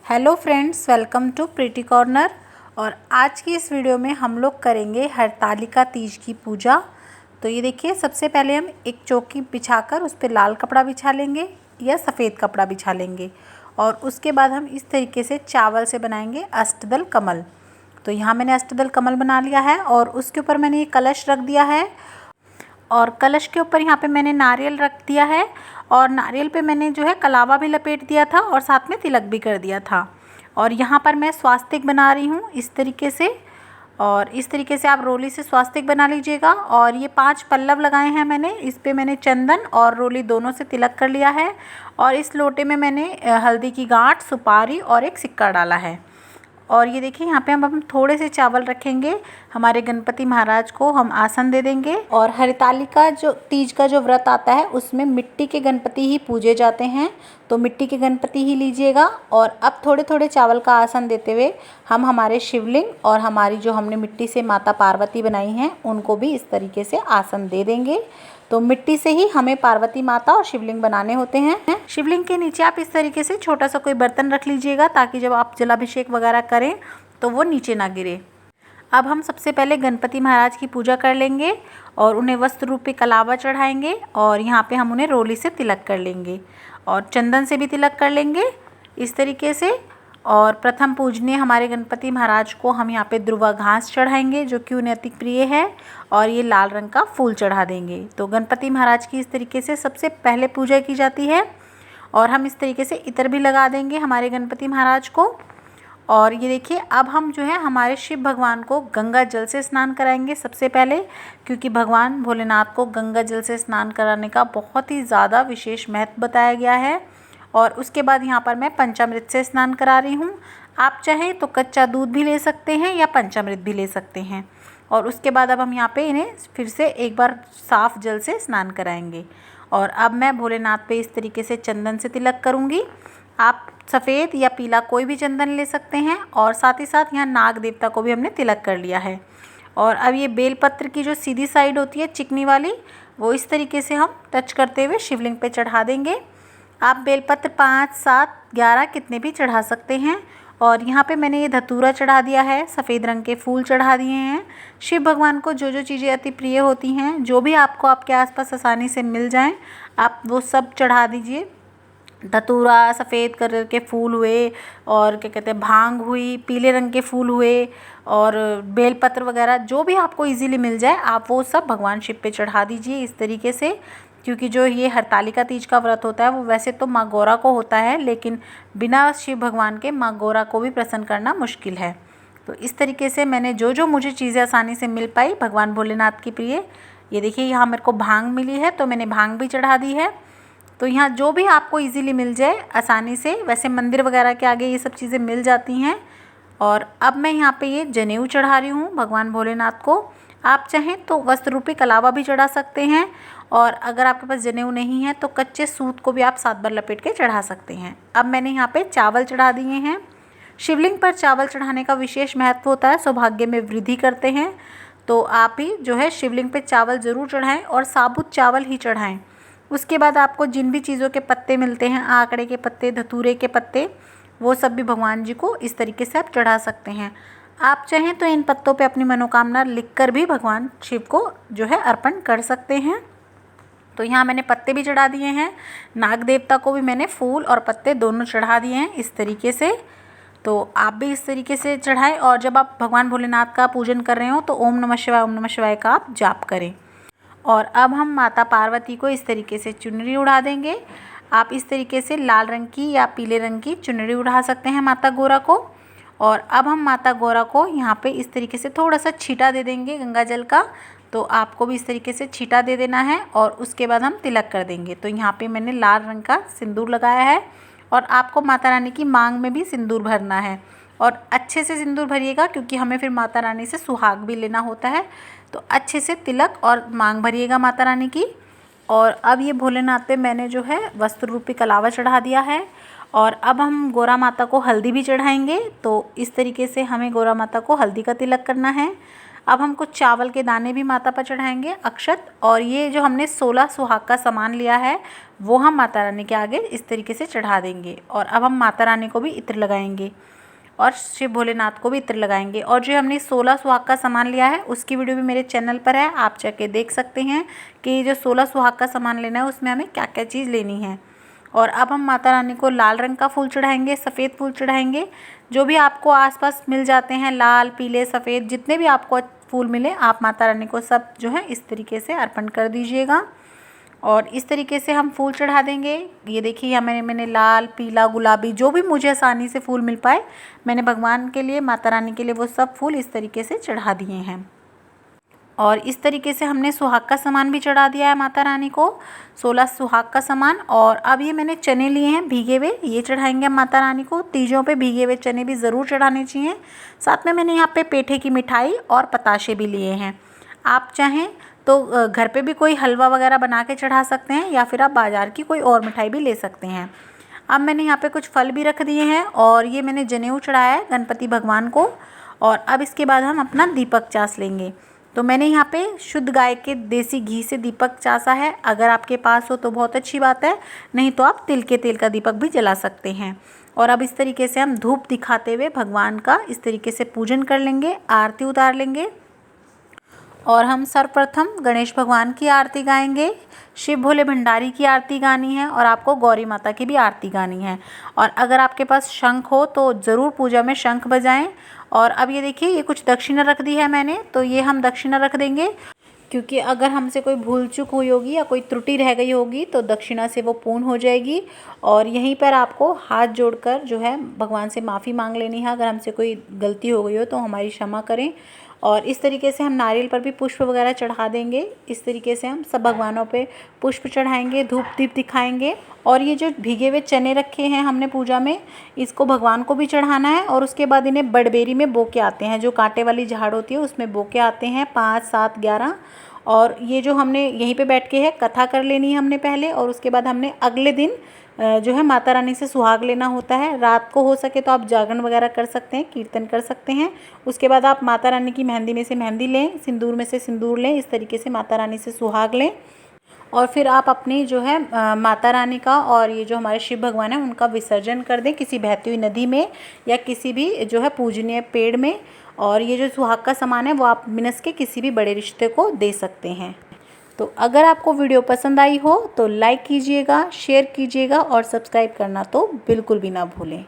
Hello friends, welcome to pretty corner. और आज की इस वीडियो में हम लोग करेंगे हरतालिका तीज की पूजा। तो ये देखिए, सबसे पहले हम एक चौकी बिछाकर उस पर लाल कपड़ा बिछा लेंगे या सफ़ेद कपड़ा बिछा लेंगे। और उसके बाद हम इस तरीके से चावल से बनाएंगे अष्टदल कमल। तो यहाँ मैंने अष्टदल कमल बना लिया है और उसके ऊपर मैंने ये कलश रख दिया है। और कलश के ऊपर यहाँ पे मैंने नारियल रख दिया है और नारियल पे मैंने जो है कलावा भी लपेट दिया था और साथ में तिलक भी कर दिया था। और यहाँ पर मैं स्वास्तिक बना रही हूँ इस तरीके से। और इस तरीके से आप रोली से स्वास्तिक बना लीजिएगा। और ये 5 पल्लव लगाए हैं मैंने। इस पे मैंने चंदन और रोली दोनों से तिलक कर लिया है। और इस लोटे में मैंने हल्दी की गांठ, सुपारी और एक सिक्का डाला है। और ये देखिए, यहाँ पे हम थोड़े से चावल रखेंगे। हमारे गणपति महाराज को हम आसन दे देंगे। और हरतालिका जो तीज का जो व्रत आता है उसमें मिट्टी के गणपति ही पूजे जाते हैं, तो मिट्टी के गणपति ही लीजिएगा। और अब थोड़े थोड़े चावल का आसन देते हुए हम हमारे शिवलिंग और हमारी जो हमने मिट्टी से माता पार्वती बनाई हैं उनको भी इस तरीके से आसन दे देंगे। तो मिट्टी से ही हमें पार्वती माता और शिवलिंग बनाने होते हैं। शिवलिंग के नीचे आप इस तरीके से छोटा सा कोई बर्तन रख लीजिएगा ताकि जब आप जलाभिषेक वगैरह करें तो वो नीचे ना गिरे। अब हम सबसे पहले गणपति महाराज की पूजा कर लेंगे और उन्हें वस्त्र रूपी कलावा चढ़ाएंगे। और यहाँ पे हम उन्हें रोली से तिलक कर लेंगे और चंदन से भी तिलक कर लेंगे इस तरीके से। और प्रथम पूजनीय हमारे गणपति महाराज को हम यहाँ पे ध्रुवा घास चढ़ाएंगे जो कि उन्हें अति प्रिय है। और ये लाल रंग का फूल चढ़ा देंगे। तो गणपति महाराज की इस तरीके से सबसे पहले पूजा की जाती है। और हम इस तरीके से इत्र भी लगा देंगे हमारे गणपति महाराज को। और ये देखिए, अब हम जो है हमारे शिव भगवान को गंगा जल से स्नान कराएंगे सबसे पहले, क्योंकि भगवान भोलेनाथ को गंगा जल से स्नान कराने का बहुत ही ज़्यादा विशेष महत्व बताया गया है। और उसके बाद यहाँ पर मैं पंचामृत से स्नान करा रही हूँ। आप चाहें तो कच्चा दूध भी ले सकते हैं या पंचामृत भी ले सकते हैं। और उसके बाद अब हम यहाँ पे इन्हें फिर से एक बार साफ़ जल से स्नान कराएंगे। और अब मैं भोलेनाथ पे इस तरीके से चंदन से तिलक करूँगी। आप सफ़ेद या पीला कोई भी चंदन ले सकते हैं। और साथ ही साथ यहाँ नाग देवता को भी हमने तिलक कर लिया है। और अब ये बेलपत्र की जो सीधी साइड होती है चिकनी वाली, वो इस तरीके से हम टच करते हुए शिवलिंग पे चढ़ा देंगे। आप बेलपत्र 5, 7, 11 कितने भी चढ़ा सकते हैं। और यहाँ पे मैंने ये धतूरा चढ़ा दिया है, सफ़ेद रंग के फूल चढ़ा दिए हैं। शिव भगवान को जो जो चीज़ें अति प्रिय होती हैं, जो भी आपको आपके आसपास आसानी से मिल जाएं, आप वो सब चढ़ा दीजिए। धतूरा, सफ़ेद कलर के फूल हुए, और क्या कहते हैं, भांग हुई, पीले रंग के फूल हुए, और बेलपत्र वगैरह जो भी आपको इजीली मिल जाए आप वो सब भगवान शिव पे चढ़ा दीजिए इस तरीके से। क्योंकि जो ये हरतालिका तीज का व्रत होता है वो वैसे तो माँ गौरा को होता है, लेकिन बिना शिव भगवान के माँ गौरा को भी प्रसन्न करना मुश्किल है। तो इस तरीके से मैंने जो जो मुझे चीज़ें आसानी से मिल पाई भगवान भोलेनाथ की प्रिय, ये देखिए यहाँ मेरे को भांग मिली है तो मैंने भांग भी चढ़ा दी है। तो यहाँ जो भी आपको इजीली मिल जाए आसानी से, वैसे मंदिर वगैरह के आगे ये सब चीज़ें मिल जाती हैं। और अब मैं यहाँ पे ये जनेऊ चढ़ा रही हूँ भगवान भोलेनाथ को। आप चाहें तो वस्त्र रूपी कलावा भी चढ़ा सकते हैं। और अगर आपके पास जनेऊ नहीं है तो कच्चे सूत को भी आप 7 बार लपेट के चढ़ा सकते हैं। अब मैंने यहाँ पे चावल चढ़ा दिए हैं। शिवलिंग पर चावल चढ़ाने का विशेष महत्व होता है, सौभाग्य में वृद्धि करते हैं। तो आप ही जो है शिवलिंग पे चावल ज़रूर चढ़ाएँ और साबुत चावल ही चढ़ाएँ। उसके बाद आपको जिन भी चीज़ों के पत्ते मिलते हैं, आंकड़े के पत्ते, धतूरे के पत्ते, वो सब भी भगवान जी को इस तरीके से आप चढ़ा सकते हैं। आप चाहें तो इन पत्तों पे अपनी मनोकामना लिखकर भी भगवान शिव को जो है अर्पण कर सकते हैं। तो यहाँ मैंने पत्ते भी चढ़ा दिए हैं। नाग देवता को भी मैंने फूल और पत्ते दोनों चढ़ा दिए हैं इस तरीके से। तो आप भी इस तरीके से चढ़ाएं। और जब आप भगवान भोलेनाथ का पूजन कर रहे हो तो ओम नमः शिवाय, ओम नमः शिवाय का आप जाप करें। और अब हम माता पार्वती को इस तरीके से चुनरी उड़ा देंगे। आप इस तरीके से लाल रंग की या पीले रंग की चुनरी उड़ा सकते हैं माता गौरा को। और अब हम माता गौरा को यहाँ पे इस तरीके से थोड़ा सा छींटा दे देंगे गंगा जल का। तो आपको भी इस तरीके से छींटा दे देना है। और उसके बाद हम तिलक कर देंगे। तो यहाँ पे मैंने लाल रंग का सिंदूर लगाया है। और आपको माता रानी की मांग में भी सिंदूर भरना है। और अच्छे से सिंदूर भरिएगा क्योंकि हमें फिर माता रानी से सुहाग भी लेना होता है। तो अच्छे से तिलक और मांग भरिएगा माता रानी की। और अब ये भोलेनाथ पे मैंने जो है वस्त्र रूपी कलावा चढ़ा दिया है। और अब हम गौरा माता को हल्दी भी चढ़ाएंगे। तो इस तरीके से हमें गौरा माता को हल्दी का तिलक करना है। अब हम कुछ चावल के दाने भी माता पर चढ़ाएंगे, अक्षत। और ये जो हमने 16 सुहाग का सामान लिया है वो हम माता रानी के आगे इस तरीके से चढ़ा देंगे। और अब हम माता रानी को भी इत्र लगाएंगे और शिव भोलेनाथ को भी इत्र लगाएंगे। और जो हमने 16 सुहाग का सामान लिया है उसकी वीडियो भी मेरे चैनल पर है, आप जाके देख सकते हैं कि जो 16 सुहाग का सामान लेना है उसमें हमें क्या क्या चीज़ लेनी है। और अब हम माता रानी को लाल रंग का फूल चढ़ाएंगे, सफ़ेद फूल चढ़ाएंगे, जो भी आपको आसपास मिल जाते हैं, लाल, पीले, सफ़ेद, जितने भी आपको फूल मिले आप माता रानी को सब जो है इस तरीके से अर्पण कर दीजिएगा। और इस तरीके से हम फूल चढ़ा देंगे। ये देखिए यहाँ मैंने लाल, पीला, गुलाबी, जो भी मुझे आसानी से फूल मिल पाए मैंने भगवान के लिए, माता रानी के लिए वो सब फूल इस तरीके से चढ़ा दिए हैं। और इस तरीके से हमने सुहाग का सामान भी चढ़ा दिया है माता रानी को, 16 सुहाग का सामान। और अब ये मैंने चने लिए हैं भीगे हुए, ये चढ़ाएंगे हम माता रानी को। तीजों पे भीगे हुए चने भी ज़रूर चढ़ाने चाहिए। साथ में मैंने यहाँ पे पेठे की मिठाई और पताशे भी लिए हैं। आप चाहें तो घर पे भी कोई हलवा वगैरह बना के चढ़ा सकते हैं या फिर आप बाज़ार की कोई और मिठाई भी ले सकते हैं। अब मैंने यहाँ पे कुछ फल भी रख दिए हैं और ये मैंने जनेऊ चढ़ाया है गणपति भगवान को। और अब इसके बाद हम अपना दीपक चास लेंगे। तो मैंने यहाँ पे शुद्ध गाय के देसी घी से दीपक चासा है, अगर आपके पास हो तो बहुत अच्छी बात है, नहीं तो आप तिल के तेल का दीपक भी जला सकते हैं। और अब इस तरीके से हम धूप दिखाते हुए भगवान का इस तरीके से पूजन कर लेंगे, आरती उतार लेंगे। और हम सर्वप्रथम गणेश भगवान की आरती गाएंगे, शिव भोले भंडारी की आरती गानी है और आपको गौरी माता की भी आरती गानी है। और अगर आपके पास शंख हो तो ज़रूर पूजा में शंख बजाएं। और अब ये देखिए ये कुछ दक्षिणा रख दी है मैंने, तो ये हम दक्षिणा रख देंगे, क्योंकि अगर हमसे कोई भूल चूक हुई होगी या कोई त्रुटि रह गई होगी तो दक्षिणा से वो पूर्ण हो जाएगी। और यहीं पर आपको हाथ जोड़कर जो है भगवान से माफ़ी मांग लेनी है, अगर हमसे कोई गलती हो गई हो तो हमारी क्षमा करें। और इस तरीके से हम नारियल पर भी पुष्प वगैरह चढ़ा देंगे। इस तरीके से हम सब भगवानों पे पुष्प चढ़ाएंगे, धूप दीप दिखाएंगे। और ये जो भीगे हुए चने रखे हैं हमने पूजा में, इसको भगवान को भी चढ़ाना है। और उसके बाद इन्हें बड़बेरी में बो के आते हैं, जो कांटे वाली झाड़ होती है उसमें बो के आते हैं 5, 7, 11। और ये जो हमने यहीं पे बैठ के है कथा कर लेनी है हमने पहले, और उसके बाद हमने अगले दिन जो है माता रानी से सुहाग लेना होता है। रात को हो सके तो आप जागरण वगैरह कर सकते हैं, कीर्तन कर सकते हैं। उसके बाद आप माता रानी की मेहंदी में से मेहंदी लें, सिंदूर में से सिंदूर लें, इस तरीके से माता रानी से सुहाग लें। और फिर आप अपनी जो है माता रानी का और ये जो हमारे शिव भगवान है उनका विसर्जन कर दें किसी बहती हुई नदी में या किसी भी जो है पूजनीय पेड़ में। और ये जो सुहाग का सामान है वो आप मिनस के किसी भी बड़े रिश्ते को दे सकते हैं। तो अगर आपको वीडियो पसंद आई हो तो लाइक कीजिएगा, शेयर कीजिएगा और सब्सक्राइब करना तो बिल्कुल भी ना भूलें।